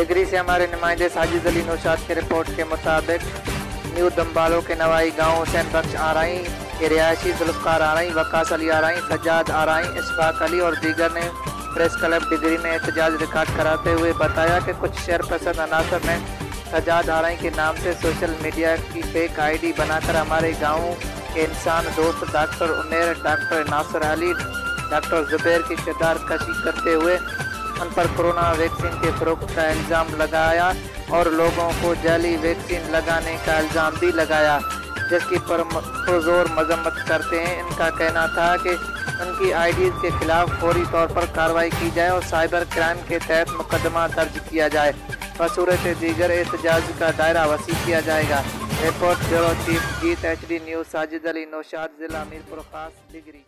Degree से हमारे नुमाइंदे साजिद अली नौशाद के रिपोर्ट के मुताबिक न्यू दम्बालो के नवाई गाँव हुसैन बख्श आरई के रिहायशी जुल्फ़कार आरई, वकास अली आरई, सज्जाद आरई, इशफाक अली और दीगर ने प्रेस क्लब डिग्री में एहतजाज रिकॉर्ड कराते हुए बताया कि कुछ शहर पसंद अनासर ने सज्जाद आरई के नाम से सोशल मीडिया की फेक ID बनाकर हमारे गाँव के इंसान दोस्त डॉक्टर उमेर, डॉक्टर नासिर अली, डॉक्टर जुबैर की किरदार कशी करते हुए उन पर कोरोना वैक्सीन के फरोख्त का इल्ज़ाम लगाया और लोगों को जाली वैक्सीन लगाने का इल्ज़ाम भी लगाया, जिसकी पुरजोर मजम्मत करते हैं। इनका कहना था कि उनकी IDs के खिलाफ फौरी तौर पर कार्रवाई की जाए और साइबर क्राइम के तहत मुकदमा दर्ज किया जाए। बसूरत दीगर एहतजाज का दायरा वसी किया जाएगा। रिपोर्ट ब्यूरो चीफ जीत HD न्यूज़ साजिद अली नौशाद, जिला मीरपुर खास डिग्री।